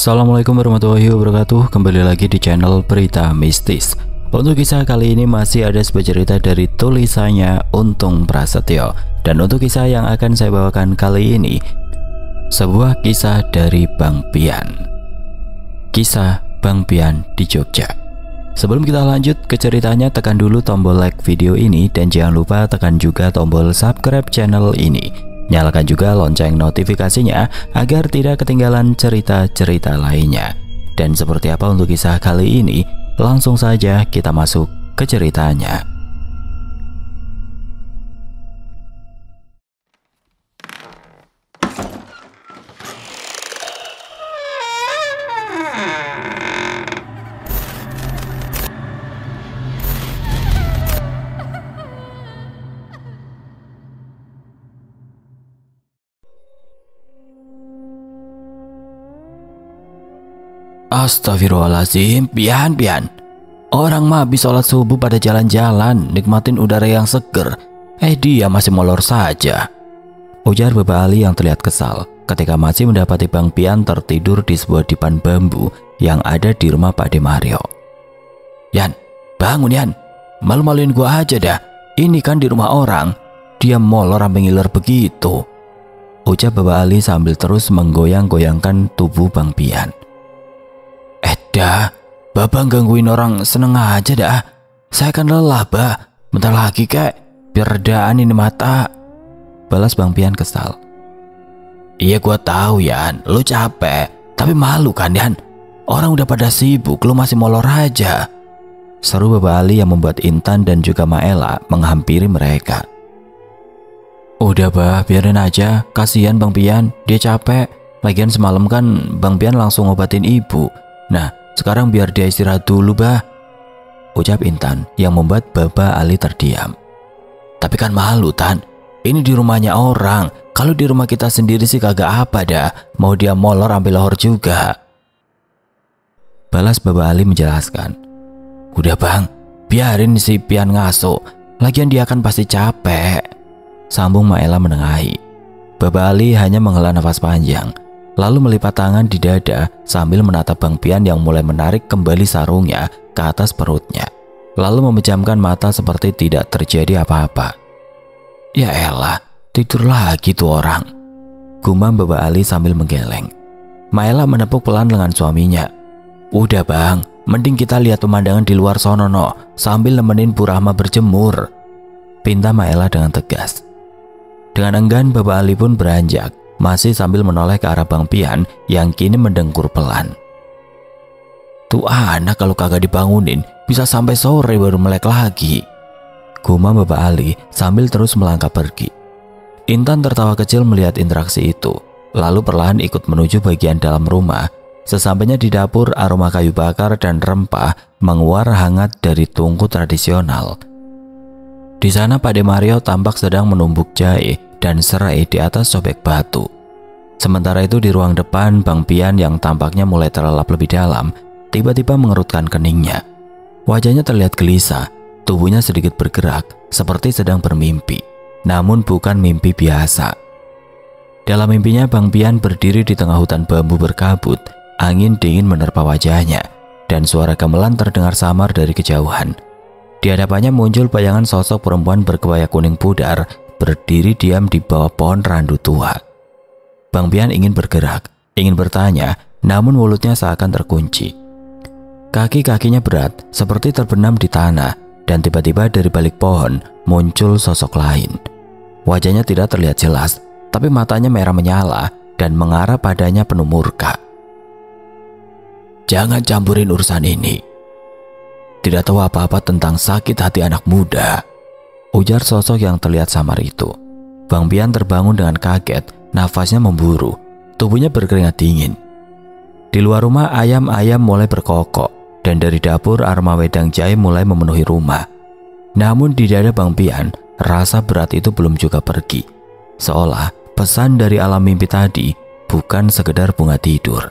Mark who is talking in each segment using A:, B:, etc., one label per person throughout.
A: Assalamualaikum warahmatullahi wabarakatuh. Kembali lagi di channel Berita Mistis. Untuk kisah kali ini masih ada sebuah cerita dari tulisannya Untung Prasetyo. Dan untuk kisah yang akan saya bawakan kali ini, sebuah kisah dari Bang Pian. Kisah Bang Pian di Jogja. Sebelum kita lanjut ke ceritanya, tekan dulu tombol like video ini dan jangan lupa tekan juga tombol subscribe channel ini. Nyalakan juga lonceng notifikasinya agar tidak ketinggalan cerita-cerita lainnya. Dan seperti apa untuk kisah kali ini, langsung saja kita masuk ke ceritanya. Astagfirullahaladzim, Pian. Orang mah habis sholat subuh pada jalan-jalan, nikmatin udara yang seger. Dia masih molor saja, ujar Bapak Ali yang terlihat kesal ketika masih mendapati Bang Pian tertidur di sebuah dipan bambu yang ada di rumah Pak De Mario. Yan, bangun Yan, malu-maluin gua aja dah. Ini kan di rumah orang, dia molor sampai ngiler begitu, ucap Bapak Ali sambil terus menggoyang-goyangkan tubuh Bang Pian. Dah, Bapak gangguin orang seneng aja dah. Saya kan lelah, Bah. Bentar lagi kek, biar redaan ini mata, balas Bang Pian kesal. Iya gua tahu Yan, lu capek, tapi malu kan Yan? Orang udah pada sibuk, lu masih molor aja, seru Bapak Ali yang membuat Intan dan juga Maela menghampiri mereka. Udah Bah, biarin aja, kasihan Bang Pian, dia capek. Lagian semalam kan Bang Pian langsung ngobatin ibu. Nah, sekarang biar dia istirahat dulu Bah, ucap Intan yang membuat Bapak Ali terdiam. Tapi kan malu Tan, ini di rumahnya orang. Kalau di rumah kita sendiri sih kagak apa dah, mau dia molor sampai lohor juga, balas Bapak Ali menjelaskan. Udah Bang, biarin si Pian ngaso, lagian dia kan pasti capek, sambung Maela menengahi. Bapak Ali hanya menghela nafas panjang, lalu melipat tangan di dada sambil menatap Bang Pian yang mulai menarik kembali sarungnya ke atas perutnya, lalu memejamkan mata seperti tidak terjadi apa-apa. Ya elah, tidur lagi tuh orang, gumam Bapak Ali sambil menggeleng. Maela menepuk pelan lengan suaminya. Udah Bang, mending kita lihat pemandangan di luar sono no, sambil nemenin Bu Rahma berjemur, pinta Maela dengan tegas. Dengan enggan Bapak Ali pun beranjak, masih sambil menoleh ke arah Bang Pian yang kini mendengkur pelan. Tuh anak kalau kagak dibangunin bisa sampai sore baru melek lagi, gumam Bapak Ali sambil terus melangkah pergi. Intan tertawa kecil melihat interaksi itu, lalu perlahan ikut menuju bagian dalam rumah. Sesampainya di dapur, aroma kayu bakar dan rempah menguar hangat dari tungku tradisional. Di sana Pak De Mario tampak sedang menumbuk jahe dan serai di atas sobek batu. Sementara itu di ruang depan, Bang Pian yang tampaknya mulai terlelap lebih dalam tiba-tiba mengerutkan keningnya. Wajahnya terlihat gelisah, tubuhnya sedikit bergerak seperti sedang bermimpi, namun bukan mimpi biasa. Dalam mimpinya Bang Pian berdiri di tengah hutan bambu berkabut, angin dingin menerpa wajahnya dan suara gamelan terdengar samar dari kejauhan. Di hadapannya muncul bayangan sosok perempuan berkebaya kuning pudar berdiri diam di bawah pohon randu tua. Bang Pian ingin bergerak, ingin bertanya, namun mulutnya seakan terkunci. Kaki-kakinya berat seperti terbenam di tanah dan tiba-tiba dari balik pohon muncul sosok lain. Wajahnya tidak terlihat jelas, tapi matanya merah menyala dan mengarah padanya penuh murka. Jangan campurin urusan ini. Tidak tahu apa-apa tentang sakit hati anak muda, ujar sosok yang terlihat samar itu. Bang Pian terbangun dengan kaget, nafasnya memburu, tubuhnya berkeringat dingin. Di luar rumah ayam-ayam mulai berkokok dan dari dapur aroma wedang jahe mulai memenuhi rumah. Namun di dada Bang Pian, rasa berat itu belum juga pergi. Seolah pesan dari alam mimpi tadi bukan sekedar bunga tidur.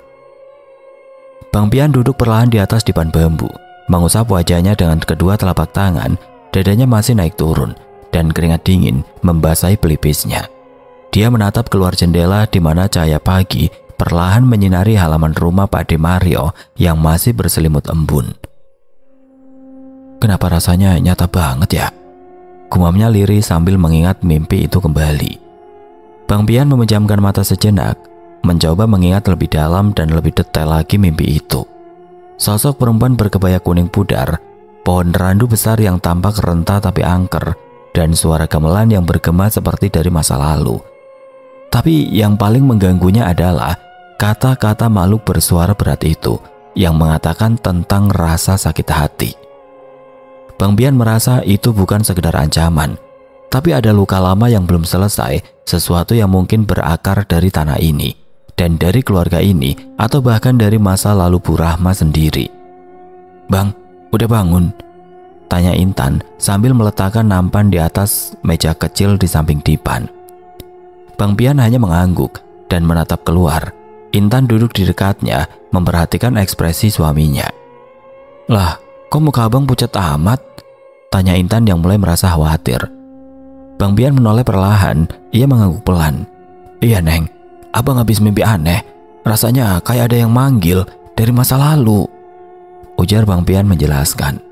A: Bang Pian duduk perlahan di atas dipan bambu, mengusap wajahnya dengan kedua telapak tangan. Dadanya masih naik turun dan keringat dingin membasahi pelipisnya. Dia menatap keluar jendela di mana cahaya pagi perlahan menyinari halaman rumah Pak De Mario yang masih berselimut embun. Kenapa rasanya nyata banget ya? Gumamnya lirih sambil mengingat mimpi itu kembali. Bang Pian memejamkan mata sejenak, mencoba mengingat lebih dalam dan lebih detail lagi mimpi itu. Sosok perempuan berkebaya kuning pudar, pohon randu besar yang tampak renta tapi angker, dan suara gamelan yang bergema seperti dari masa lalu. Tapi yang paling mengganggunya adalah kata-kata makhluk bersuara berat itu yang mengatakan tentang rasa sakit hati. Bang Pian merasa itu bukan sekedar ancaman, tapi ada luka lama yang belum selesai, sesuatu yang mungkin berakar dari tanah ini, dan dari keluarga ini, atau bahkan dari masa lalu Bu Rahma sendiri. "Bang, udah bangun?" tanya Intan sambil meletakkan nampan di atas meja kecil di samping dipan. Bang Pian hanya mengangguk dan menatap keluar. Intan duduk di dekatnya memperhatikan ekspresi suaminya. "Lah, kok muka abang pucat amat?" tanya Intan yang mulai merasa khawatir. Bang Pian menoleh perlahan, ia mengangguk pelan. "Iya Neng, abang habis mimpi aneh. Rasanya kayak ada yang manggil dari masa lalu," ujar Bang Pian menjelaskan.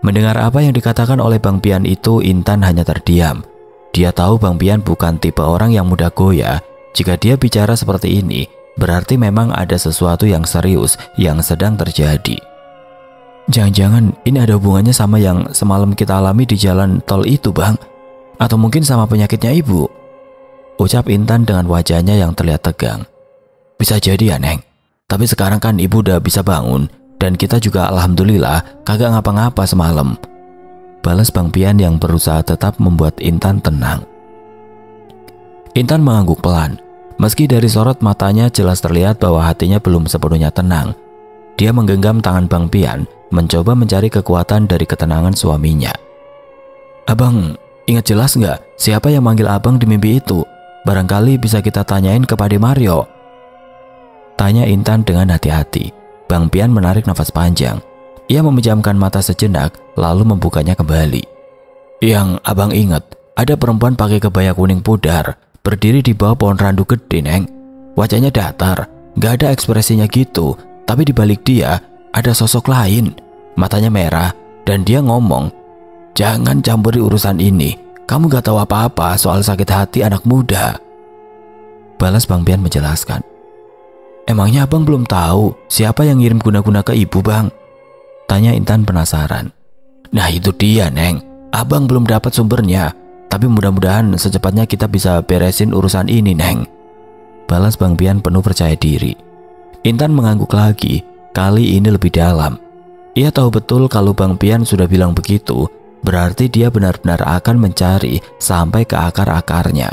A: Mendengar apa yang dikatakan oleh Bang Pian itu, Intan hanya terdiam. Dia tahu Bang Pian bukan tipe orang yang mudah goyah. Jika dia bicara seperti ini, berarti memang ada sesuatu yang serius yang sedang terjadi. "Jangan-jangan ini ada hubungannya sama yang semalam kita alami di jalan tol itu, Bang? Atau mungkin sama penyakitnya Ibu?" ucap Intan dengan wajahnya yang terlihat tegang. "Bisa jadi ya, Neng. Tapi sekarang kan Ibu udah bisa bangun. Dan kita juga alhamdulillah kagak ngapa-ngapa semalam," balas Bang Pian yang berusaha tetap membuat Intan tenang. Intan mengangguk pelan. Meski dari sorot matanya jelas terlihat bahwa hatinya belum sepenuhnya tenang. Dia menggenggam tangan Bang Pian, mencoba mencari kekuatan dari ketenangan suaminya. "Abang, ingat jelas nggak siapa yang manggil abang di mimpi itu? Barangkali bisa kita tanyain ke Pak De Mario," tanya Intan dengan hati-hati. Bang Pian menarik nafas panjang. Ia memejamkan mata sejenak, lalu membukanya kembali. "Yang abang ingat, ada perempuan pakai kebaya kuning pudar, berdiri di bawah pohon randu gede, Neng. Wajahnya datar, gak ada ekspresinya gitu, tapi di balik dia ada sosok lain. Matanya merah, dan dia ngomong, 'Jangan campuri urusan ini, kamu gak tahu apa-apa soal sakit hati anak muda,' balas Bang Pian menjelaskan. "Emangnya abang belum tahu siapa yang ngirim guna-guna ke Ibu, Bang?" tanya Intan penasaran. "Nah itu dia, Neng. Abang belum dapat sumbernya, tapi mudah-mudahan secepatnya kita bisa beresin urusan ini, Neng," balas Bang Pian penuh percaya diri. Intan mengangguk lagi, kali ini lebih dalam. Ia tahu betul kalau Bang Pian sudah bilang begitu, berarti dia benar-benar akan mencari sampai ke akar-akarnya.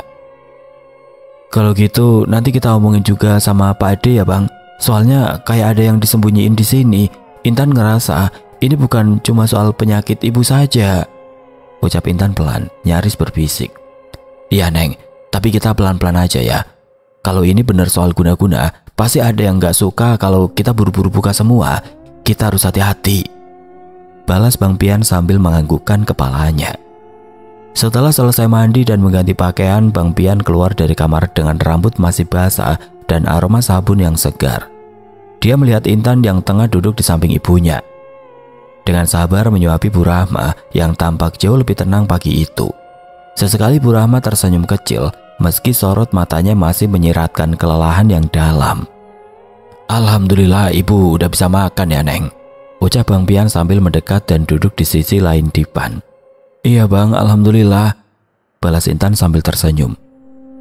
A: "Kalau gitu nanti kita omongin juga sama Pak Ade ya, Bang. Soalnya kayak ada yang disembunyiin di sini. Intan ngerasa ini bukan cuma soal penyakit Ibu saja," ucap Intan pelan, nyaris berbisik. "Iya, Neng, tapi kita pelan-pelan aja ya. Kalau ini benar soal guna-guna, pasti ada yang gak suka kalau kita buru-buru buka semua. Kita harus hati-hati," balas Bang Pian sambil menganggukkan kepalanya. Setelah selesai mandi dan mengganti pakaian, Bang Pian keluar dari kamar dengan rambut masih basah dan aroma sabun yang segar. Dia melihat Intan yang tengah duduk di samping ibunya. Dengan sabar menyuapi Bu Rahma yang tampak jauh lebih tenang pagi itu. Sesekali Bu Rahma tersenyum kecil meski sorot matanya masih menyiratkan kelelahan yang dalam. "Alhamdulillah Ibu udah bisa makan ya, Neng," ucap Bang Pian sambil mendekat dan duduk di sisi lain dipan. "Iya Bang, alhamdulillah," balas Intan sambil tersenyum.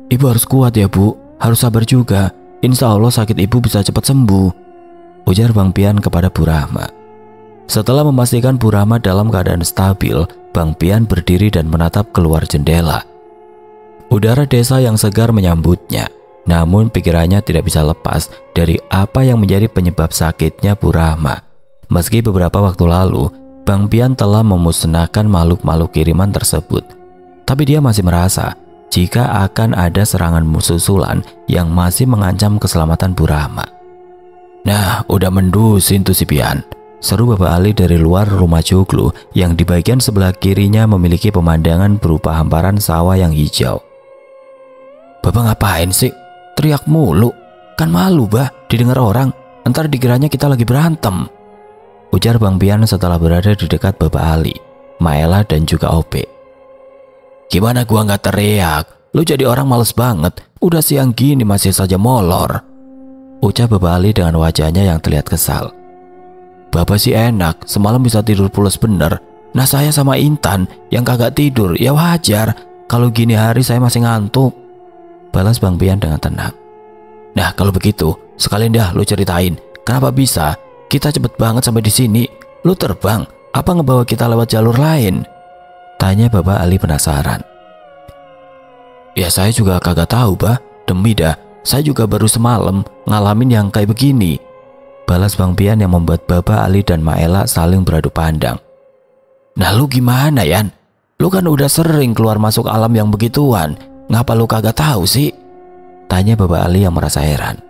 A: "Ibu harus kuat ya Bu, harus sabar juga. Insya Allah sakit Ibu bisa cepat sembuh," ujar Bang Pian kepada Bu Rahma. Setelah memastikan Bu Rahma dalam keadaan stabil, Bang Pian berdiri dan menatap keluar jendela. Udara desa yang segar menyambutnya, namun pikirannya tidak bisa lepas dari apa yang menjadi penyebab sakitnya Bu Rahma. Meski beberapa waktu lalu Bang Pian telah memusnahkan makhluk-makhluk kiriman tersebut, tapi dia masih merasa jika akan ada serangan susulan yang masih mengancam keselamatan Bu Rahma. "Nah, udah mendusin tuh si Pian," seru Bapak Ali dari luar rumah Joglo yang di bagian sebelah kirinya memiliki pemandangan berupa hamparan sawah yang hijau. "Bapak ngapain sih? Teriak mulu. Kan malu bah didengar orang, ntar dikiranya kita lagi berantem, ujar Bang Pian setelah berada di dekat Bapak Ali, Maela dan juga Ope. Gimana gua nggak teriak? Lu jadi orang males banget, udah siang gini masih saja molor, ucap Bapak Ali dengan wajahnya yang terlihat kesal. Bapak sih enak, semalam bisa tidur pulas bener. Nah saya sama Intan yang kagak tidur, ya wajar kalau gini hari saya masih ngantuk, balas Bang Pian dengan tenang. Nah kalau begitu, sekalian dah lu ceritain, kenapa bisa kita cepet banget sampai di sini? Lu terbang, apa ngebawa kita lewat jalur lain? Tanya Bapak Ali penasaran. Ya saya juga kagak tahu bah, demi dah, saya juga baru semalam ngalamin yang kayak begini, balas Bang Pian yang membuat Bapak Ali dan Maela saling beradu pandang. Nah lu gimana Yan? Lu kan udah sering keluar masuk alam yang begituan, ngapa lu kagak tahu sih? Tanya Bapak Ali yang merasa heran.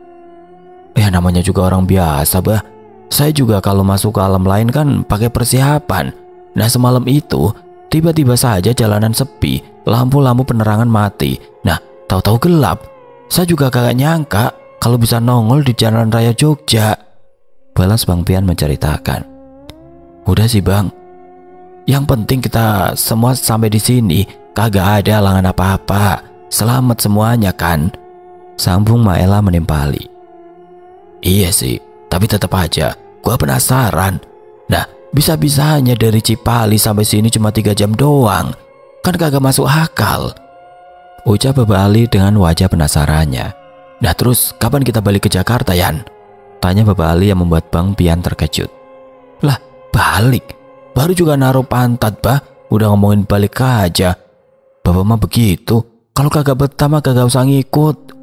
A: Ya namanya juga orang biasa bah. Saya juga kalau masuk ke alam lain kan pakai persiapan. Nah semalam itu tiba-tiba saja jalanan sepi, lampu-lampu penerangan mati. Nah tahu-tahu gelap. Saya juga kagak nyangka kalau bisa nongol di jalan raya Jogja, balas Bang Pian menceritakan. Udah sih Bang, yang penting kita semua sampai di sini, kagak ada halangan apa-apa. Selamat semuanya kan? Sambung Maela menimpali. Iya sih, tapi tetap aja gua penasaran. Nah, bisa-bisanya dari Cipali sampai sini cuma 3 jam doang. Kan kagak masuk akal, ucap Bapak Ali dengan wajah penasarannya. Nah terus kapan kita balik ke Jakarta Yan? Tanya Bapak Ali yang membuat Bang Pian terkejut. Lah balik? Baru juga naruh pantat bah, udah ngomongin balik aja. Bapak mah begitu, kalau kagak betah mah kagak usah ngikut.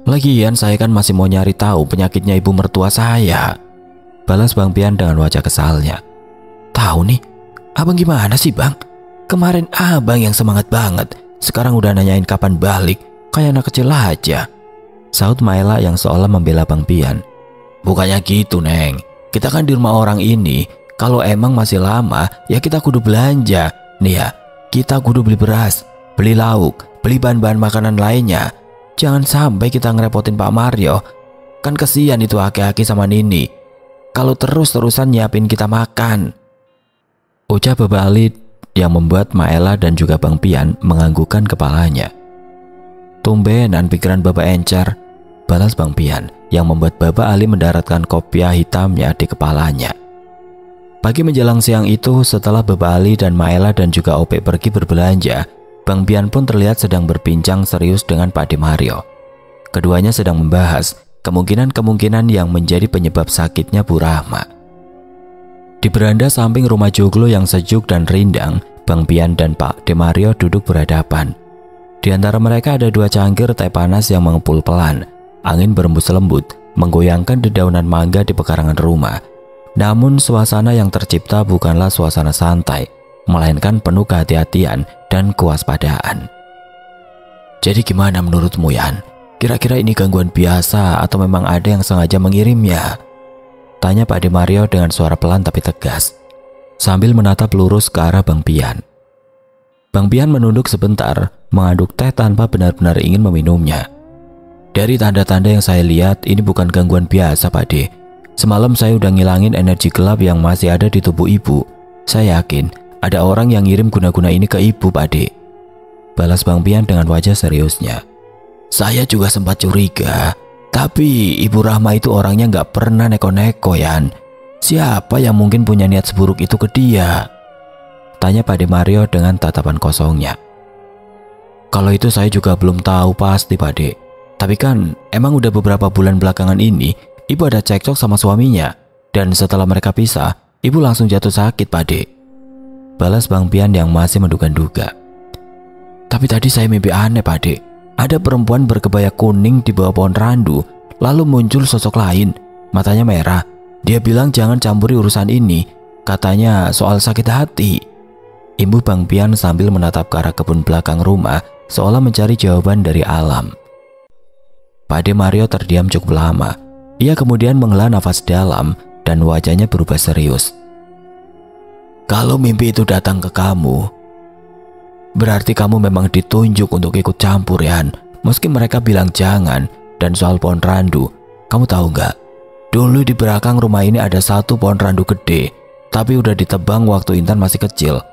A: Lagian saya kan masih mau nyari tahu penyakitnya ibu mertua saya, balas Bang Pian dengan wajah kesalnya. Tahu nih, abang gimana sih Bang? Kemarin abang yang semangat banget, sekarang udah nanyain kapan balik, kayak anak kecil aja, saut Maela yang seolah membela Bang Pian. Bukannya gitu Neng, kita kan di rumah orang ini, kalau emang masih lama ya kita kudu belanja. Nih ya, kita kudu beli beras, beli lauk, beli bahan-bahan makanan lainnya. Jangan sampai kita ngerepotin Pak Mario, kan kesian itu aki-aki sama Nini kalau terus-terusan nyiapin kita makan, ucap Bapak Ali yang membuat Maela dan juga Bang Pian menganggukkan kepalanya. Tumbenan pikiran Bapak encer, balas Bang Pian yang membuat Bapak Ali mendaratkan kopiah hitamnya di kepalanya. Pagi menjelang siang itu, setelah Bapak Ali dan Maela dan juga Ope pergi berbelanja, Bang Pian pun terlihat sedang berbincang serius dengan Pak De Mario. Keduanya sedang membahas kemungkinan-kemungkinan yang menjadi penyebab sakitnya Bu Rahma. Di beranda samping rumah joglo yang sejuk dan rindang, Bang Pian dan Pak De Mario duduk berhadapan. Di antara mereka ada 2 cangkir teh panas yang mengepul pelan. Angin berembus lembut, menggoyangkan dedaunan mangga di pekarangan rumah. Namun suasana yang tercipta bukanlah suasana santai, melainkan penuh kehati-hatian dan kewaspadaan. Jadi gimana menurutmu Yan? Kira-kira ini gangguan biasa atau memang ada yang sengaja mengirimnya? Tanya Pak De Mario dengan suara pelan tapi tegas, sambil menatap lurus ke arah Bang Pian. Bang Pian menunduk sebentar, mengaduk teh tanpa benar-benar ingin meminumnya. Dari tanda-tanda yang saya lihat, ini bukan gangguan biasa Pak De. Semalam saya udah ngilangin energi gelap yang masih ada di tubuh ibu. Saya yakin ada orang yang ngirim guna-guna ini ke ibu Pak De, balas Bang Pian dengan wajah seriusnya. Saya juga sempat curiga, tapi Ibu Rahma itu orangnya nggak pernah neko-neko Yan. Siapa yang mungkin punya niat seburuk itu ke dia? Tanya Pak De Mario dengan tatapan kosongnya. Kalau itu saya juga belum tahu pasti Pak De. Tapi kan emang udah beberapa bulan belakangan ini ibu ada cekcok sama suaminya. Dan setelah mereka pisah, ibu langsung jatuh sakit Pak De, balas Bang Pian yang masih menduga-duga. Tapi tadi saya mimpi aneh Pak De. Ada perempuan berkebaya kuning di bawah pohon randu. Lalu muncul sosok lain, matanya merah. Dia bilang jangan campuri urusan ini, katanya soal sakit hati. Imbu Bang Pian sambil menatap ke arah kebun belakang rumah, seolah mencari jawaban dari alam. Pak De Mario terdiam cukup lama. Ia kemudian menghela nafas dalam dan wajahnya berubah serius. Kalau mimpi itu datang ke kamu, berarti kamu memang ditunjuk untuk ikut campur Yan. Meski mereka bilang jangan, dan soal pohon randu, kamu tahu nggak? Dulu di belakang rumah ini ada satu pohon randu gede, tapi udah ditebang waktu Intan masih kecil.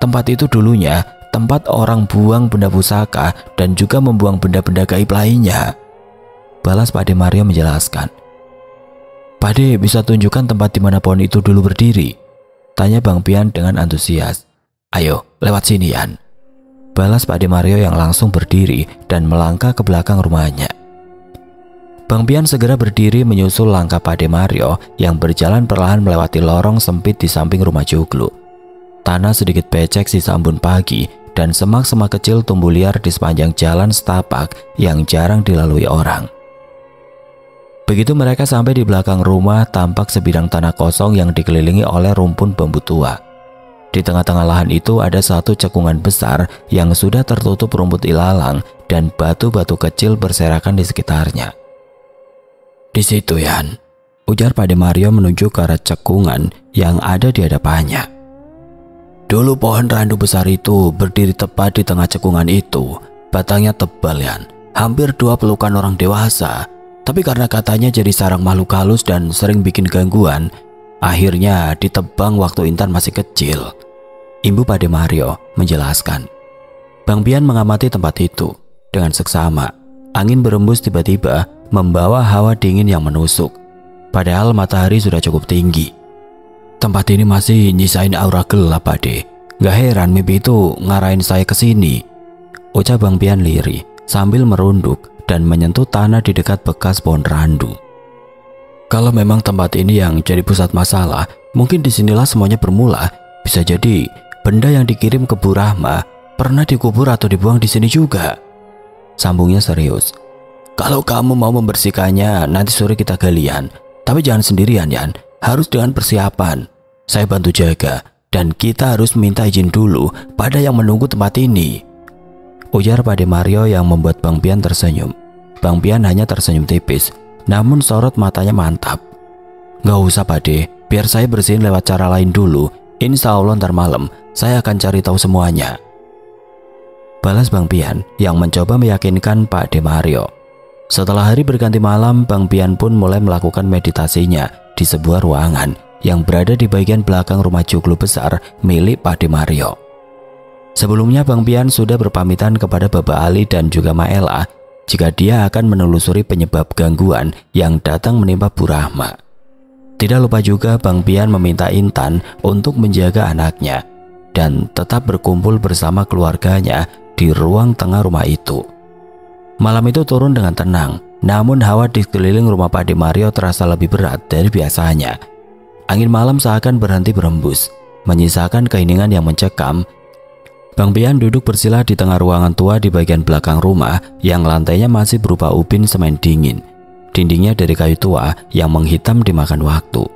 A: Tempat itu dulunya tempat orang buang benda pusaka dan juga membuang benda-benda gaib lainnya. Balas Pak De Mario menjelaskan. Pak De bisa tunjukkan tempat di mana pohon itu dulu berdiri? Tanya Bang Pian dengan antusias. Ayo, lewat sini Yan. Balas Pak De Mario yang langsung berdiri dan melangkah ke belakang rumahnya. Bang Pian segera berdiri menyusul langkah Pak De Mario yang berjalan perlahan melewati lorong sempit di samping rumah Joglo. Tanah sedikit becek sisa embun pagi dan semak-semak kecil tumbuh liar di sepanjang jalan setapak yang jarang dilalui orang. Begitu mereka sampai di belakang rumah, tampak sebidang tanah kosong yang dikelilingi oleh rumpun bambu tua. Di tengah-tengah lahan itu ada satu cekungan besar yang sudah tertutup rumput ilalang dan batu-batu kecil berserakan di sekitarnya. Di situ Yan, ujar Pak De Mario menunjuk ke arah cekungan yang ada di hadapannya. Dulu pohon randu besar itu berdiri tepat di tengah cekungan itu. Batangnya tebal Yan, hampir 2 pelukan orang dewasa. Tapi karena katanya jadi sarang makhluk halus dan sering bikin gangguan, akhirnya ditebang waktu Intan masih kecil. Ibu Pak De Mario menjelaskan. Bang Pian mengamati tempat itu. Dengan seksama, angin berembus tiba-tiba membawa hawa dingin yang menusuk. Padahal matahari sudah cukup tinggi. Tempat ini masih nyisain aura gelap Pak De. Gak heran mimpi itu ngarahin saya ke sini. Ucap Bang Pian lirih sambil merunduk dan menyentuh tanah di dekat bekas pohon randu. Kalau memang tempat ini yang jadi pusat masalah, mungkin disinilah semuanya bermula. Bisa jadi benda yang dikirim ke Bu Rahma pernah dikubur atau dibuang di sini juga. Sambungnya serius. Kalau kamu mau membersihkannya, nanti sore kita galian. Tapi jangan sendirian Yan, harus dengan persiapan. Saya bantu jaga dan kita harus minta izin dulu pada yang menunggu tempat ini. Ujar Pak De Mario yang membuat Bang Pian tersenyum. Bang Pian hanya tersenyum tipis, namun sorot matanya mantap. Gak usah Pak De, biar saya bersihin lewat cara lain dulu. Insya Allah ntar malam saya akan cari tahu semuanya. Balas Bang Pian yang mencoba meyakinkan Pak De Mario. Setelah hari berganti malam, Bang Pian pun mulai melakukan meditasinya di sebuah ruangan yang berada di bagian belakang rumah Joglo besar milik Pak De Mario. Sebelumnya Bang Pian sudah berpamitan kepada Bapak Ali dan juga Maela jika dia akan menelusuri penyebab gangguan yang datang menimpa Bu Rahma. Tidak lupa juga Bang Pian meminta Intan untuk menjaga anaknya dan tetap berkumpul bersama keluarganya di ruang tengah rumah itu. Malam itu turun dengan tenang, namun hawa di sekeliling rumah Pak De Mario terasa lebih berat dari biasanya. Angin malam seakan berhenti berembus, menyisakan keheningan yang mencekam. Bang Pian duduk bersila di tengah ruangan tua di bagian belakang rumah yang lantainya masih berupa ubin semen dingin. Dindingnya dari kayu tua yang menghitam dimakan waktu.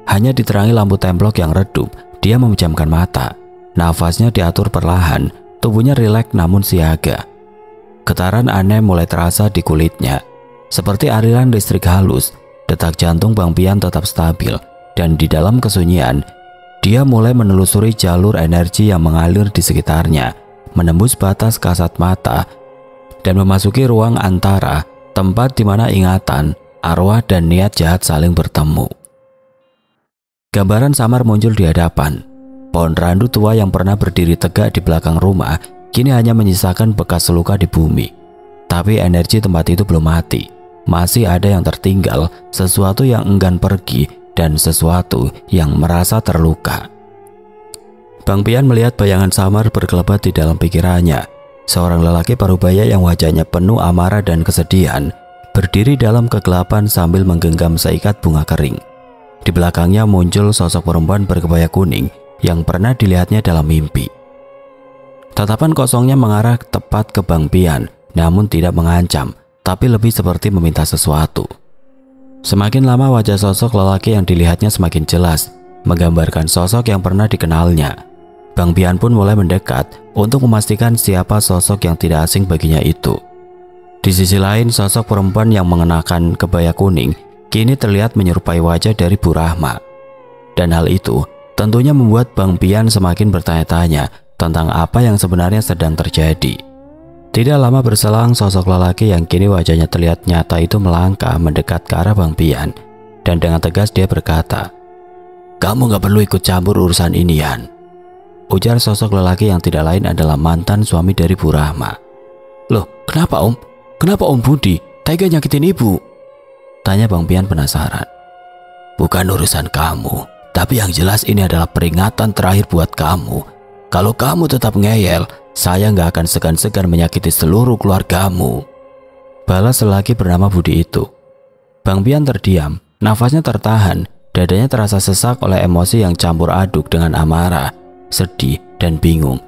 A: Hanya diterangi lampu templok yang redup, dia memejamkan mata. Nafasnya diatur perlahan, tubuhnya rileks namun siaga. Getaran aneh mulai terasa di kulitnya. Seperti aliran listrik halus, detak jantung Bang Pian tetap stabil. Dan di dalam kesunyian, dia mulai menelusuri jalur energi yang mengalir di sekitarnya, menembus batas kasat mata, dan memasuki ruang antara, tempat di mana ingatan, arwah, dan niat jahat saling bertemu. Gambaran samar muncul di hadapan. Pohon randu tua yang pernah berdiri tegak di belakang rumah kini hanya menyisakan bekas luka di bumi. Tapi energi tempat itu belum mati. Masih ada yang tertinggal, sesuatu yang enggan pergi, dan sesuatu yang merasa terluka. Bang Pian melihat bayangan samar berkelebat di dalam pikirannya. Seorang lelaki parubaya yang wajahnya penuh amarah dan kesedihan, berdiri dalam kegelapan sambil menggenggam seikat bunga kering. Di belakangnya muncul sosok perempuan berkebaya kuning yang pernah dilihatnya dalam mimpi. Tatapan kosongnya mengarah tepat ke Bang Pian, namun tidak mengancam, tapi lebih seperti meminta sesuatu. Semakin lama wajah sosok lelaki yang dilihatnya semakin jelas, menggambarkan sosok yang pernah dikenalnya. Bang Pian pun mulai mendekat untuk memastikan siapa sosok yang tidak asing baginya itu. Di sisi lain, sosok perempuan yang mengenakan kebaya kuning kini terlihat menyerupai wajah dari Bu Rahma. Dan hal itu tentunya membuat Bang Pian semakin bertanya-tanya tentang apa yang sebenarnya sedang terjadi. Tidak lama berselang, sosok lelaki yang kini wajahnya terlihat nyata itu melangkah mendekat ke arah Bang Pian. Dan dengan tegas dia berkata, "Kamu gak perlu ikut campur urusan ini, Yan," ujar sosok lelaki yang tidak lain adalah mantan suami dari Bu Rahma. "Loh, kenapa Om? Kenapa Om Budi tega nyakitin ibu?" tanya Bang Pian penasaran. "Bukan urusan kamu, tapi yang jelas ini adalah peringatan terakhir buat kamu. Kalau kamu tetap ngeyel, saya nggak akan segan-segan menyakiti seluruh keluargamu," balas lelaki bernama Budi itu. Bang Pian terdiam, nafasnya tertahan, dadanya terasa sesak oleh emosi yang campur aduk dengan amarah, sedih, dan bingung.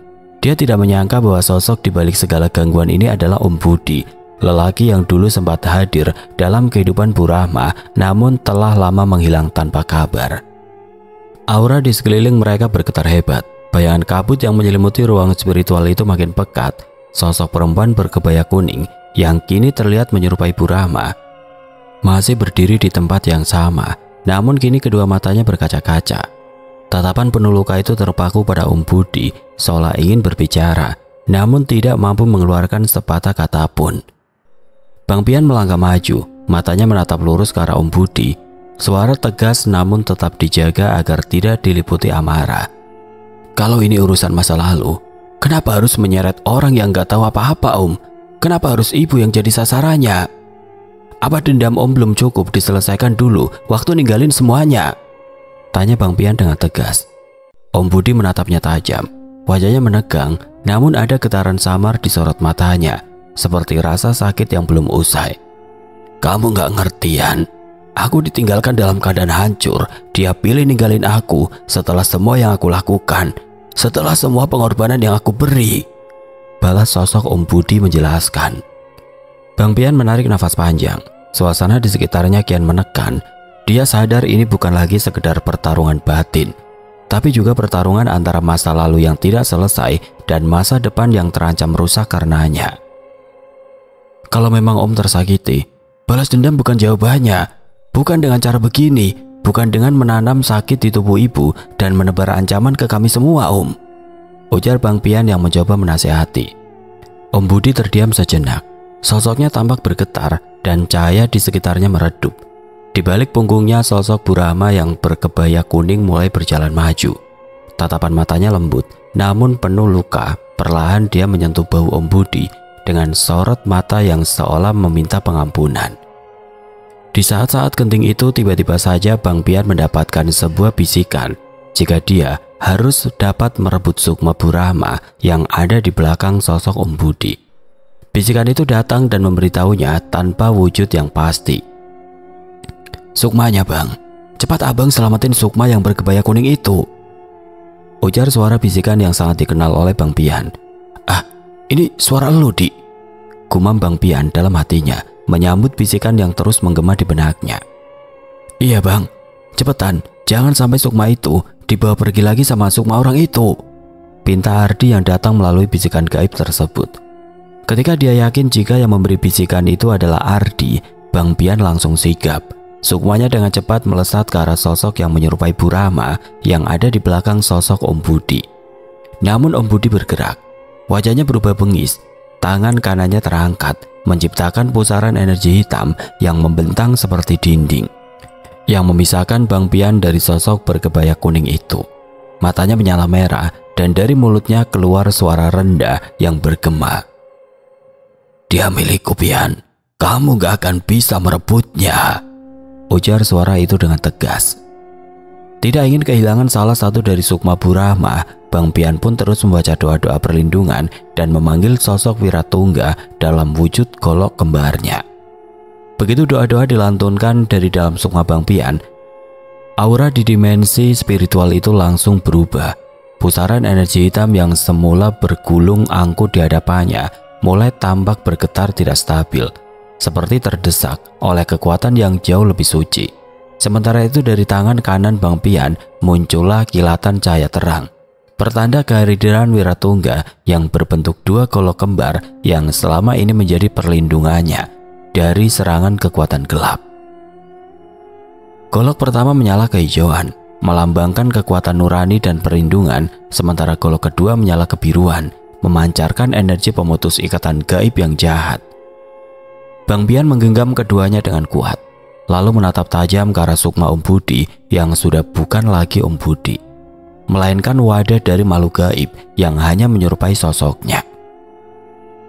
A: Dia tidak menyangka bahwa sosok di balik segala gangguan ini adalah Om Budi, lelaki yang dulu sempat hadir dalam kehidupan Bu Rahma, namun telah lama menghilang tanpa kabar. Aura di sekeliling mereka bergetar hebat. Bayangan kabut yang menyelimuti ruang spiritual itu makin pekat. Sosok perempuan berkebaya kuning yang kini terlihat menyerupai Bu Rahma masih berdiri di tempat yang sama, namun kini kedua matanya berkaca-kaca. Tatapan penuh luka itu terpaku pada Om Budi, seolah ingin berbicara, namun tidak mampu mengeluarkan sepatah kata pun. Bang Pian melangkah maju, matanya menatap lurus ke arah Om Budi. Suara tegas namun tetap dijaga agar tidak diliputi amarah. "Kalau ini urusan masa lalu, kenapa harus menyeret orang yang gak tahu apa-apa, Om? Kenapa harus ibu yang jadi sasarannya? Apa dendam Om belum cukup diselesaikan dulu waktu ninggalin semuanya?" tanya Bang Pian dengan tegas. Om Budi menatapnya tajam, wajahnya menegang, namun ada getaran samar di sorot matanya, seperti rasa sakit yang belum usai. "Kamu gak ngertian. Aku ditinggalkan dalam keadaan hancur. Dia pilih ninggalin aku setelah semua yang aku lakukan, setelah semua pengorbanan yang aku beri," balas sosok Om Budi menjelaskan. Bang Pian menarik nafas panjang. Suasana di sekitarnya kian menekan. Dia sadar ini bukan lagi sekedar pertarungan batin, tapi juga pertarungan antara masa lalu yang tidak selesai dan masa depan yang terancam rusak karenanya. "Kalau memang Om tersakiti, balas dendam bukan jawabannya. Bukan dengan cara begini, bukan dengan menanam sakit di tubuh ibu dan menebar ancaman ke kami semua, Om," ujar Bang Pian yang mencoba menasihati. Om Budi terdiam sejenak. Sosoknya tampak bergetar dan cahaya di sekitarnya meredup. Di balik punggungnya sosok Bu Rahma yang berkebaya kuning mulai berjalan maju. Tatapan matanya lembut, namun penuh luka. Perlahan dia menyentuh bahu Om Budi dengan sorot mata yang seolah meminta pengampunan. Di saat-saat genting itu tiba-tiba saja Bang Pian mendapatkan sebuah bisikan jika dia harus dapat merebut sukma Bu Rahma yang ada di belakang sosok Om Budi. Bisikan itu datang dan memberitahunya tanpa wujud yang pasti. "Sukmanya Bang, cepat Abang selamatin sukma yang berkebaya kuning itu," ujar suara bisikan yang sangat dikenal oleh Bang Pian. "Ah, ini suara lu, Di," gumam Bang Pian dalam hatinya, menyambut bisikan yang terus menggema di benaknya. "Iya Bang, cepetan, jangan sampai sukma itu dibawa pergi lagi sama sukma orang itu," pinta Ardi yang datang melalui bisikan gaib tersebut. Ketika dia yakin jika yang memberi bisikan itu adalah Ardi, Bang Pian langsung sigap. Sukmanya dengan cepat melesat ke arah sosok yang menyerupai Bu Rahma yang ada di belakang sosok Om Budi. Namun Om Budi bergerak, wajahnya berubah bengis, tangan kanannya terangkat, menciptakan pusaran energi hitam yang membentang seperti dinding, yang memisahkan Bang Pian dari sosok berkebaya kuning itu. Matanya menyala merah dan dari mulutnya keluar suara rendah yang bergema. "Dia milikku Pian, kamu gak akan bisa merebutnya," ujar suara itu dengan tegas. Tidak ingin kehilangan salah satu dari sukma Bu Rahma, Bang Pian pun terus membaca doa-doa perlindungan dan memanggil sosok Wiratungga dalam wujud golok kembarnya. Begitu doa-doa dilantunkan dari dalam sukma Bang Pian, aura di dimensi spiritual itu langsung berubah. Pusaran energi hitam yang semula bergulung angkut di hadapannya mulai tampak bergetar tidak stabil, seperti terdesak oleh kekuatan yang jauh lebih suci. Sementara itu dari tangan kanan Bang Pian muncullah kilatan cahaya terang, pertanda kehadiran Wiratungga yang berbentuk dua golok kembar yang selama ini menjadi perlindungannya dari serangan kekuatan gelap. Golok pertama menyala kehijauan, melambangkan kekuatan nurani dan perlindungan, sementara golok kedua menyala kebiruan, memancarkan energi pemutus ikatan gaib yang jahat. Bang Pian menggenggam keduanya dengan kuat, lalu menatap tajam ke arah sukma Om Budi yang sudah bukan lagi Om Budi, melainkan wadah dari makhluk gaib yang hanya menyerupai sosoknya.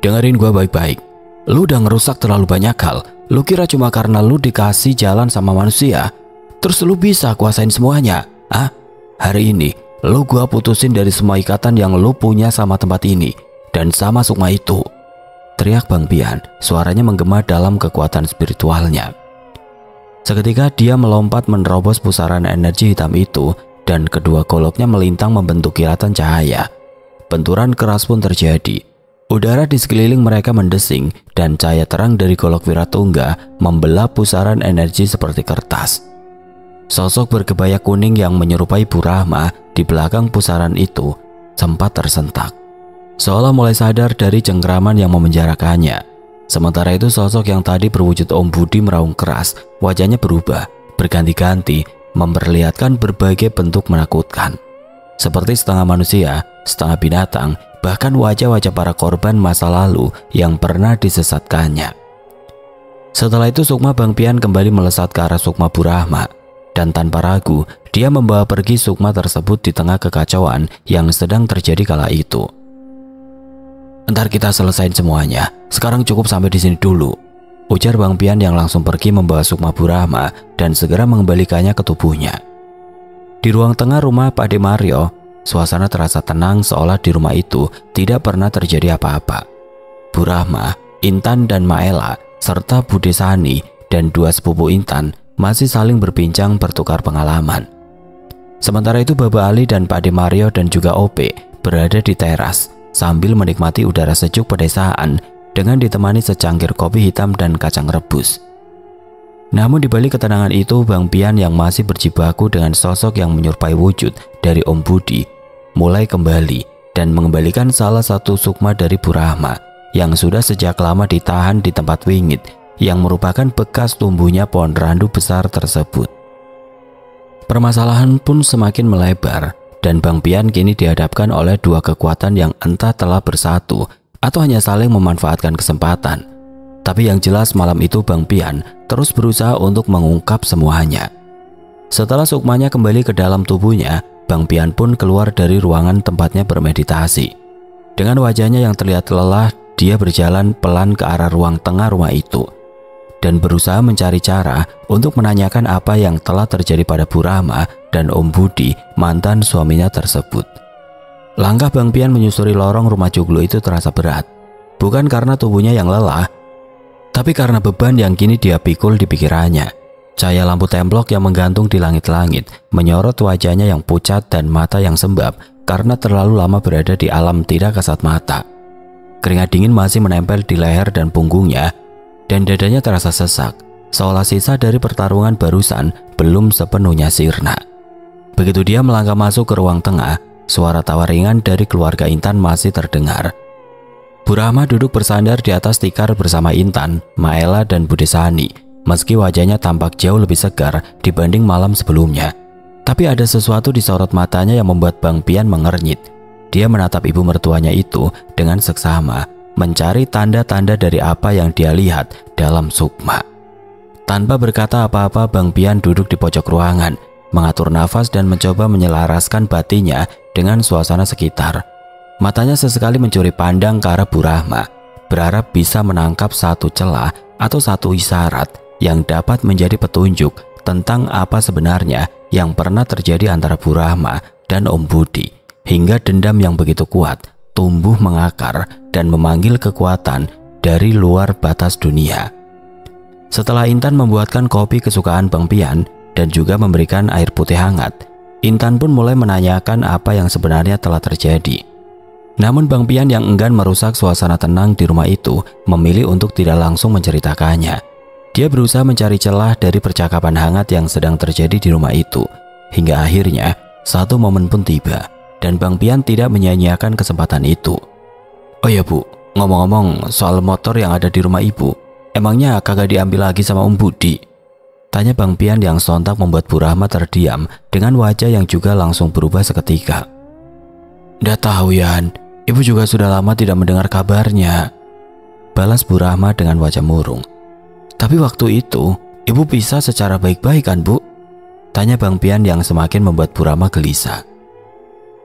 A: Dengerin gua baik-baik, lu udah ngerusak terlalu banyak hal. Lu kira cuma karena lu dikasih jalan sama manusia, terus lu bisa kuasain semuanya? Ah, hari ini lu gua putusin dari semua ikatan yang lu punya sama tempat ini dan sama sukma itu. Teriak Bang Pian, suaranya menggema dalam kekuatan spiritualnya. Seketika dia melompat menerobos pusaran energi hitam itu dan kedua goloknya melintang membentuk kilatan cahaya. Benturan keras pun terjadi. Udara di sekeliling mereka mendesing dan cahaya terang dari golok Wiratungga membelah pusaran energi seperti kertas. Sosok berkebaya kuning yang menyerupai Bu Rahma di belakang pusaran itu sempat tersentak, seolah mulai sadar dari cengkraman yang memenjarakannya. Sementara itu sosok yang tadi berwujud Om Budi meraung keras, wajahnya berubah, berganti-ganti, memperlihatkan berbagai bentuk menakutkan. Seperti setengah manusia, setengah binatang, bahkan wajah-wajah para korban masa lalu yang pernah disesatkannya. Setelah itu sukma Bang Pian kembali melesat ke arah sukma Bu Rahma, dan tanpa ragu dia membawa pergi sukma tersebut di tengah kekacauan yang sedang terjadi kala itu. Ntar kita selesain semuanya, sekarang cukup sampai di sini dulu, ujar Bang Pian yang langsung pergi membawa sukma Bu Rahma dan segera mengembalikannya ke tubuhnya. Di ruang tengah rumah Pak De Mario, suasana terasa tenang seolah di rumah itu tidak pernah terjadi apa-apa. Bu Rahma, Intan dan Maela, serta Bude Sani dan dua sepupu Intan masih saling berbincang bertukar pengalaman. Sementara itu Baba Ali dan Pak De Mario dan juga Ope berada di teras sambil menikmati udara sejuk pedesaan dengan ditemani secangkir kopi hitam dan kacang rebus. Namun di balik ketenangan itu, Bang Pian yang masih berjibaku dengan sosok yang menyerupai wujud dari Om Budi mulai kembali dan mengembalikan salah satu sukma dari Bu Rahma yang sudah sejak lama ditahan di tempat wingit yang merupakan bekas tumbuhnya pohon randu besar tersebut. Permasalahan pun semakin melebar dan Bang Pian kini dihadapkan oleh dua kekuatan yang entah telah bersatu atau hanya saling memanfaatkan kesempatan. Tapi yang jelas malam itu Bang Pian terus berusaha untuk mengungkap semuanya. Setelah sukmanya kembali ke dalam tubuhnya, Bang Pian pun keluar dari ruangan tempatnya bermeditasi. Dengan wajahnya yang terlihat lelah, dia berjalan pelan ke arah ruang tengah rumah itu dan berusaha mencari cara untuk menanyakan apa yang telah terjadi pada Bu Rahma dan Om Budi, mantan suaminya tersebut. Langkah Bang Pian menyusuri lorong rumah joglo itu terasa berat, bukan karena tubuhnya yang lelah, tapi karena beban yang kini dia pikul di pikirannya. Cahaya lampu templok yang menggantung di langit-langit menyorot wajahnya yang pucat dan mata yang sembab karena terlalu lama berada di alam tidak kasat mata. Keringat dingin masih menempel di leher dan punggungnya, dan dadanya terasa sesak, seolah sisa dari pertarungan barusan belum sepenuhnya sirna. Begitu dia melangkah masuk ke ruang tengah, suara tawa ringan dari keluarga Intan masih terdengar. Bu Rahma duduk bersandar di atas tikar bersama Intan, Maela dan Bude Sani. Meski wajahnya tampak jauh lebih segar dibanding malam sebelumnya, tapi ada sesuatu di sorot matanya yang membuat Bang Pian mengernyit. Dia menatap ibu mertuanya itu dengan seksama, mencari tanda-tanda dari apa yang dia lihat dalam sukma. Tanpa berkata apa-apa, Bang Pian duduk di pojok ruangan, mengatur nafas dan mencoba menyelaraskan batinnya dengan suasana sekitar. Matanya sesekali mencuri pandang ke arah Bu Rahma, berharap bisa menangkap satu celah atau satu isyarat yang dapat menjadi petunjuk tentang apa sebenarnya yang pernah terjadi antara Bu Rahma dan Om Budi, hingga dendam yang begitu kuat tumbuh mengakar dan memanggil kekuatan dari luar batas dunia. Setelah Intan membuatkan kopi kesukaan Bang Pian dan juga memberikan air putih hangat, Intan pun mulai menanyakan apa yang sebenarnya telah terjadi. Namun Bang Pian yang enggan merusak suasana tenang di rumah itu memilih untuk tidak langsung menceritakannya. Dia berusaha mencari celah dari percakapan hangat yang sedang terjadi di rumah itu. Hingga akhirnya satu momen pun tiba dan Bang Pian tidak menyia-nyiakan kesempatan itu. Oh ya Bu, ngomong-ngomong soal motor yang ada di rumah ibu, emangnya kagak diambil lagi sama Om Budi? Tanya Bang Pian yang sontak membuat Bu Rahma terdiam dengan wajah yang juga langsung berubah seketika. Nggak tahu Yan, Ibu juga sudah lama tidak mendengar kabarnya, balas Bu Rahma dengan wajah murung. Tapi waktu itu, ibu pisah secara baik-baik kan Bu? Tanya Bang Pian yang semakin membuat Bu Rahma gelisah.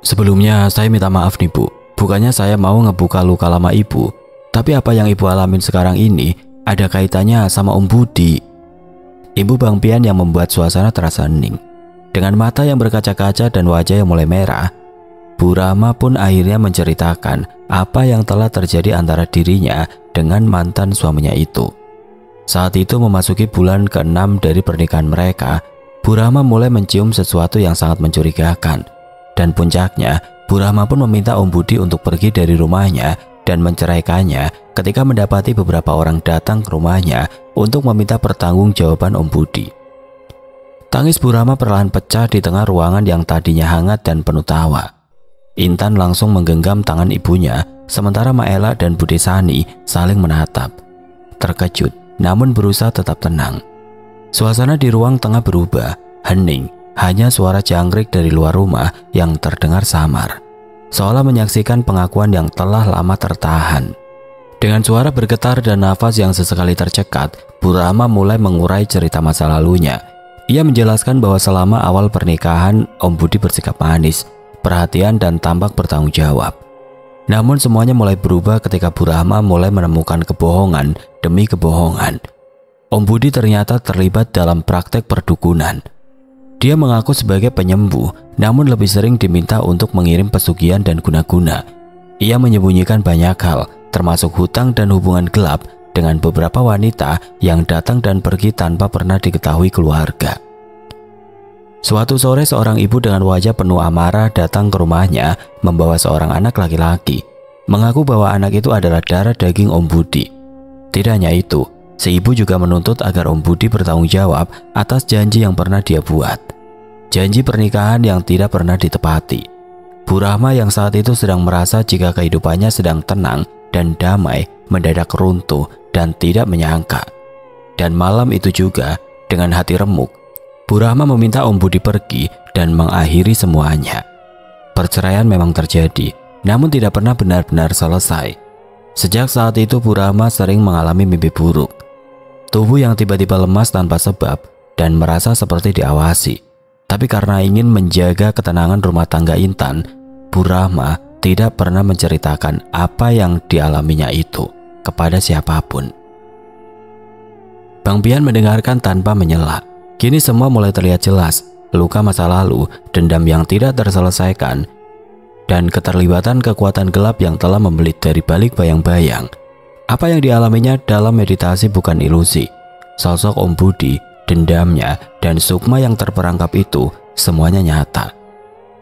A: Sebelumnya saya minta maaf nih Bu, bukannya saya mau ngebuka luka lama ibu, tapi apa yang ibu alamin sekarang ini ada kaitannya sama Om Budi. Ibu Bang Pian yang membuat suasana terasa hening. Dengan mata yang berkaca-kaca dan wajah yang mulai merah, Bu Rahma pun akhirnya menceritakan apa yang telah terjadi antara dirinya dengan mantan suaminya itu. Saat itu memasuki bulan ke-6 dari pernikahan mereka, Bu Rahma mulai mencium sesuatu yang sangat mencurigakan. Dan puncaknya, Bu Rahma pun meminta Om Budi untuk pergi dari rumahnya dan menceraikannya ketika mendapati beberapa orang datang ke rumahnya untuk meminta pertanggungjawaban Om Budi. Tangis Bu Rahma perlahan pecah di tengah ruangan yang tadinya hangat dan penuh tawa. Intan langsung menggenggam tangan ibunya, sementara Maela dan Bude Sani saling menatap. Terkejut, namun berusaha tetap tenang. Suasana di ruang tengah berubah, hening, hanya suara jangkrik dari luar rumah yang terdengar samar, seolah menyaksikan pengakuan yang telah lama tertahan. Dengan suara bergetar dan nafas yang sesekali tercekat, Bu Rahma mulai mengurai cerita masa lalunya. Ia menjelaskan bahwa selama awal pernikahan, Om Budi bersikap manis, perhatian dan tampak bertanggung jawab. Namun semuanya mulai berubah ketika Bu Rahma mulai menemukan kebohongan demi kebohongan. Om Budi ternyata terlibat dalam praktek perdukunan. Dia mengaku sebagai penyembuh, namun lebih sering diminta untuk mengirim pesugihan dan guna-guna. Ia menyembunyikan banyak hal, termasuk hutang dan hubungan gelap dengan beberapa wanita yang datang dan pergi tanpa pernah diketahui keluarga. Suatu sore seorang ibu dengan wajah penuh amarah datang ke rumahnya membawa seorang anak laki-laki, mengaku bahwa anak itu adalah darah daging Om Budi. Tidak hanya itu, si ibu juga menuntut agar Om Budi bertanggung jawab atas janji yang pernah dia buat. Janji pernikahan yang tidak pernah ditepati. Bu Rahma yang saat itu sedang merasa jika kehidupannya sedang tenang dan damai mendadak runtuh dan tidak menyangka. Dan malam itu juga, dengan hati remuk, Bu Rahma meminta Om Budi pergi dan mengakhiri semuanya. Perceraian memang terjadi, namun tidak pernah benar-benar selesai. Sejak saat itu Bu Rahma sering mengalami mimpi buruk. Tubuh yang tiba-tiba lemas tanpa sebab dan merasa seperti diawasi. Tapi karena ingin menjaga ketenangan rumah tangga Intan, Bu Rahma tidak pernah menceritakan apa yang dialaminya itu kepada siapapun. Bang Pian mendengarkan tanpa menyela. Kini semua mulai terlihat jelas, luka masa lalu, dendam yang tidak terselesaikan, dan keterlibatan kekuatan gelap yang telah membelit dari balik bayang-bayang. Apa yang dialaminya dalam meditasi bukan ilusi. Sosok Om Budi, dendamnya, dan sukma yang terperangkap itu semuanya nyata.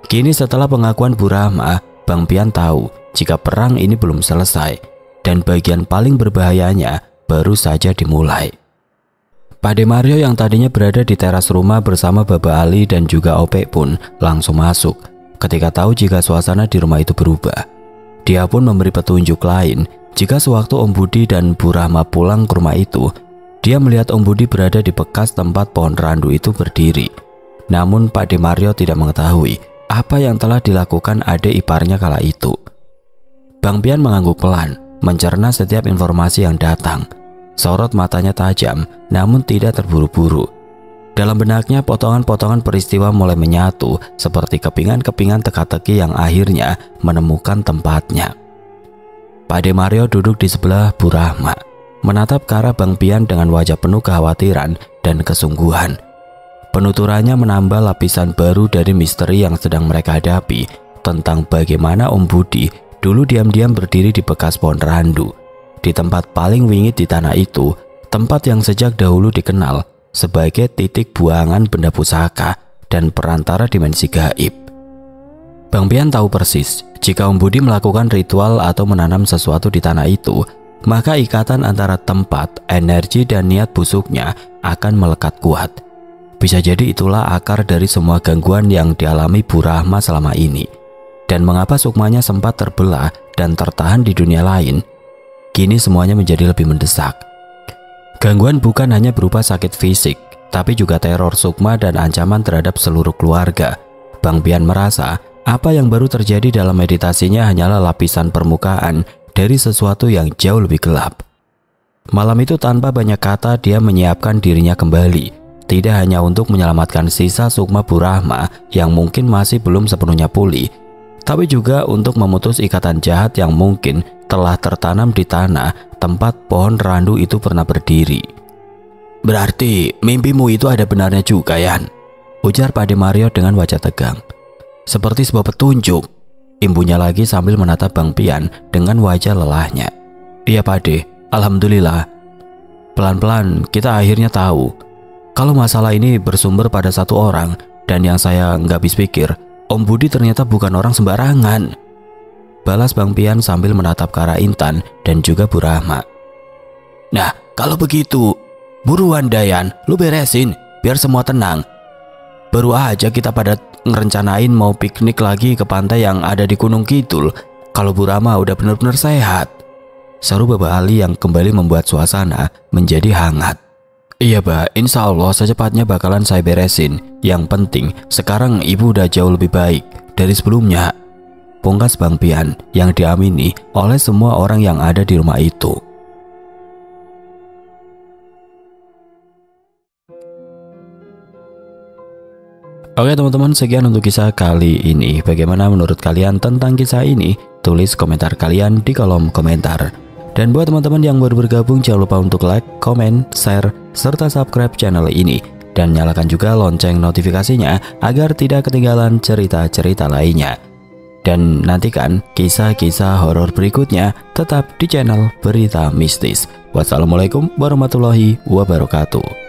A: Kini setelah pengakuan Bu Rahma, Bang Pian tahu jika perang ini belum selesai, dan bagian paling berbahayanya baru saja dimulai. Pak De Mario yang tadinya berada di teras rumah bersama Baba Ali dan juga Opek pun langsung masuk ketika tahu jika suasana di rumah itu berubah. Dia pun memberi petunjuk lain jika sewaktu Om Budi dan Bu Rahma pulang ke rumah itu, dia melihat Om Budi berada di bekas tempat pohon randu itu berdiri. Namun Pak De Mario tidak mengetahui apa yang telah dilakukan adik iparnya kala itu. Bang Pian mengangguk pelan, mencerna setiap informasi yang datang. Sorot matanya tajam, namun tidak terburu-buru. Dalam benaknya potongan-potongan peristiwa mulai menyatu seperti kepingan-kepingan teka-teki yang akhirnya menemukan tempatnya. Pak De Mario duduk di sebelah Bu Rahma, menatap ke arah Bang Pian dengan wajah penuh kekhawatiran dan kesungguhan. Penuturannya menambah lapisan baru dari misteri yang sedang mereka hadapi tentang bagaimana Om Budi dulu diam-diam berdiri di bekas pohon randu, di tempat paling wingit di tanah itu, tempat yang sejak dahulu dikenal sebagai titik buangan benda pusaka dan perantara dimensi gaib. Bang Pian tahu persis, jika Om Budi melakukan ritual atau menanam sesuatu di tanah itu, maka ikatan antara tempat, energi dan niat busuknya akan melekat kuat. Bisa jadi itulah akar dari semua gangguan yang dialami Bu Rahma selama ini. Dan mengapa sukmanya sempat terbelah dan tertahan di dunia lain, kini semuanya menjadi lebih mendesak. Gangguan bukan hanya berupa sakit fisik, tapi juga teror sukma dan ancaman terhadap seluruh keluarga. Bang Pian merasa Apa yang baru terjadi dalam meditasinya hanyalah lapisan permukaan dari sesuatu yang jauh lebih gelap. Malam itu tanpa banyak kata dia menyiapkan dirinya kembali, tidak hanya untuk menyelamatkan sisa sukma Burahma yang mungkin masih belum sepenuhnya pulih, tapi juga untuk memutus ikatan jahat yang mungkin telah tertanam di tanah tempat pohon randu itu pernah berdiri. "Berarti mimpimu itu ada benarnya juga, Yan?" ujar Pade Mario dengan wajah tegang. "Seperti sebuah petunjuk," imbunya lagi sambil menatap Bang Pian dengan wajah lelahnya. "Iya Pade, alhamdulillah. Pelan-pelan kita akhirnya tahu kalau masalah ini bersumber pada satu orang, dan yang saya nggak habis pikir, Om Budi ternyata bukan orang sembarangan," balas Bang Pian sambil menatap ke arah Intan dan juga Burahma. "Nah, kalau begitu, buruan Dayan, lu beresin biar semua tenang. Baru aja kita pada ngerencanain mau piknik lagi ke pantai yang ada di Gunung Kidul kalau Burahma udah benar-benar sehat," seru Baba Ali yang kembali membuat suasana menjadi hangat. "Iya Mbak, insya Allah secepatnya bakalan saya beresin. Yang penting sekarang ibu udah jauh lebih baik dari sebelumnya," pungkas Bang Pian yang diamini oleh semua orang yang ada di rumah itu. Oke teman-teman, sekian untuk kisah kali ini. Bagaimana menurut kalian tentang kisah ini? Tulis komentar kalian di kolom komentar. Dan buat teman-teman yang baru bergabung, jangan lupa untuk like, komen, share, serta subscribe channel ini. Dan nyalakan juga lonceng notifikasinya agar tidak ketinggalan cerita-cerita lainnya. Dan nantikan kisah-kisah horor berikutnya tetap di channel Berita Mistis. Wassalamualaikum warahmatullahi wabarakatuh.